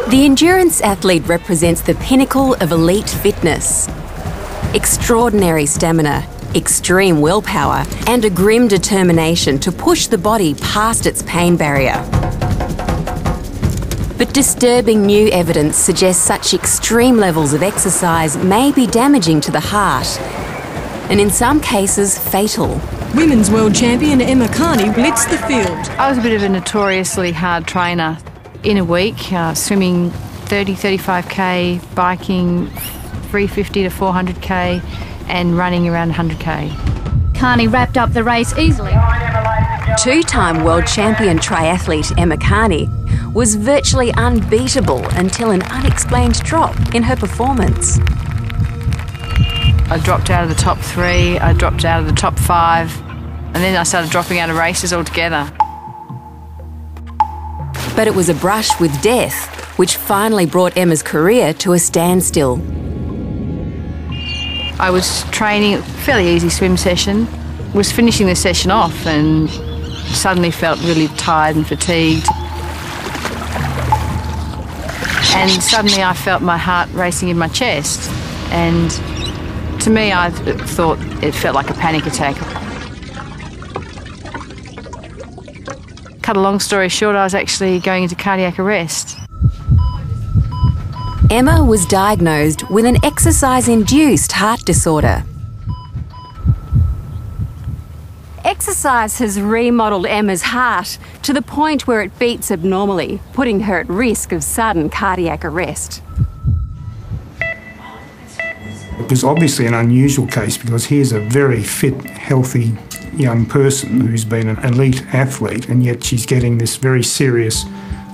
The endurance athlete represents the pinnacle of elite fitness. Extraordinary stamina, extreme willpower, and a grim determination to push the body past its pain barrier. But disturbing new evidence suggests such extreme levels of exercise may be damaging to the heart, and in some cases fatal. Women's world champion Emma Carney blitzed the field. I was a bit of a notoriously hard trainer. In a week, swimming 30, 35k, biking 350 to 400k, and running around 100k. Carney wrapped up the race easily. Two-time world champion triathlete Emma Carney was virtually unbeatable until an unexplained drop in her performance. I dropped out of the top 3, I dropped out of the top 5, and then I started dropping out of races altogether. But it was a brush with death which finally brought Emma's career to a standstill. I was training a fairly easy swim session, was finishing the session off and suddenly felt really tired and fatigued. And suddenly I felt my heart racing in my chest. And to me, I thought it felt like a panic attack. Cut a long story short, I was actually going into cardiac arrest. Emma was diagnosed with an exercise-induced heart disorder. Exercise has remodelled Emma's heart to the point where it beats abnormally, putting her at risk of sudden cardiac arrest. It was obviously an unusual case because here's a very fit, healthy young person who's been an elite athlete, and yet she's getting this very serious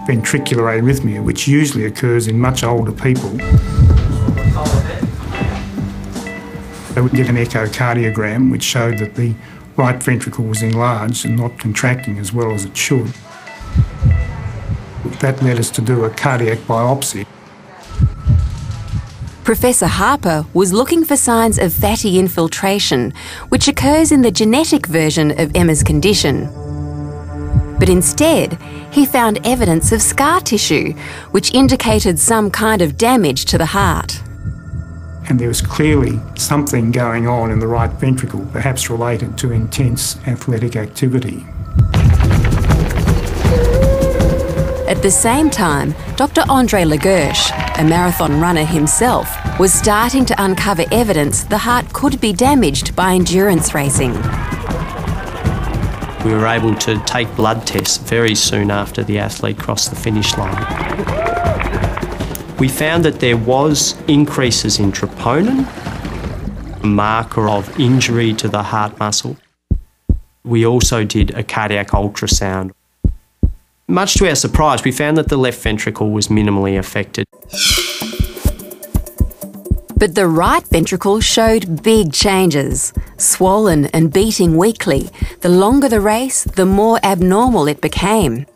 ventricular arrhythmia, which usually occurs in much older people. They would get an echocardiogram which showed that the right ventricle was enlarged and not contracting as well as it should. That led us to do a cardiac biopsy. Professor Harper was looking for signs of fatty infiltration, which occurs in the genetic version of Emma's condition. But instead, he found evidence of scar tissue, which indicated some kind of damage to the heart. And there was clearly something going on in the right ventricle, perhaps related to intense athletic activity. At the same time, Dr. Andre Lagersh, a marathon runner himself, was starting to uncover evidence the heart could be damaged by endurance racing. We were able to take blood tests very soon after the athlete crossed the finish line. We found that there was increases in troponin, a marker of injury to the heart muscle. We also did a cardiac ultrasound. Much to our surprise, we found that the left ventricle was minimally affected. But the right ventricle showed big changes. Swollen and beating weakly, the longer the race, the more abnormal it became.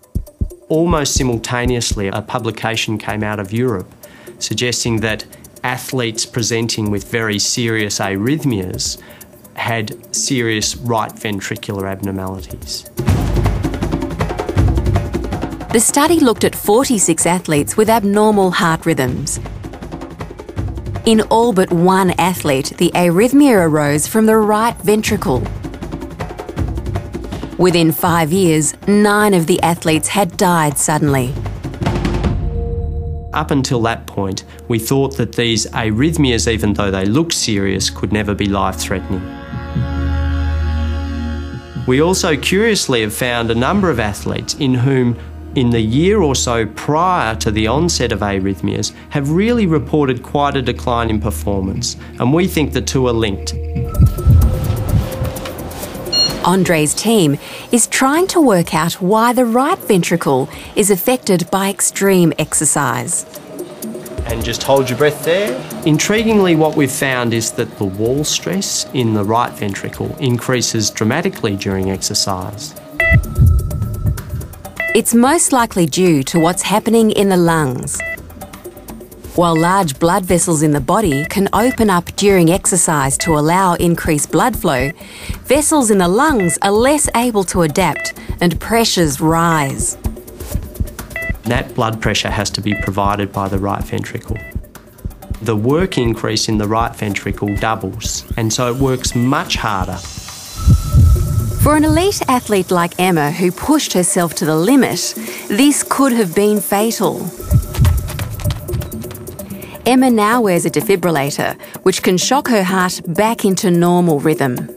Almost simultaneously, a publication came out of Europe suggesting that athletes presenting with very serious arrhythmias had serious right ventricular abnormalities. The study looked at 46 athletes with abnormal heart rhythms. In all but one athlete, the arrhythmia arose from the right ventricle. Within 5 years, 9 of the athletes had died suddenly. Up until that point, we thought that these arrhythmias, even though they looked serious, could never be life-threatening. We also curiously have found a number of athletes in whom, in the year or so prior to the onset of arrhythmias, have really reported quite a decline in performance, and we think the two are linked. Andre's team is trying to work out why the right ventricle is affected by extreme exercise. And just hold your breath there. Intriguingly, what we've found is that the wall stress in the right ventricle increases dramatically during exercise. It's most likely due to what's happening in the lungs. While large blood vessels in the body can open up during exercise to allow increased blood flow, vessels in the lungs are less able to adapt and pressures rise. That blood pressure has to be provided by the right ventricle. The work increase in the right ventricle doubles, and so it works much harder. For an elite athlete like Emma, who pushed herself to the limit, this could have been fatal. Emma now wears a defibrillator, which can shock her heart back into normal rhythm.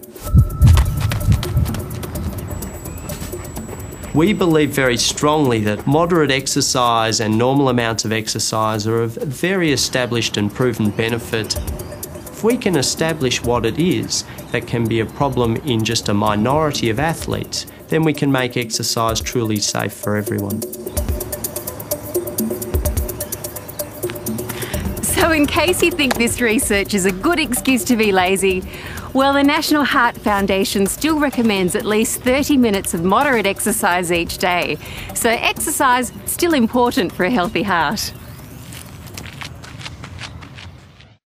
We believe very strongly that moderate exercise and normal amounts of exercise are of very established and proven benefit. If we can establish what it is that can be a problem in just a minority of athletes, then we can make exercise truly safe for everyone. So in case you think this research is a good excuse to be lazy, well, the National Heart Foundation still recommends at least 30 minutes of moderate exercise each day. So exercise, still important for a healthy heart.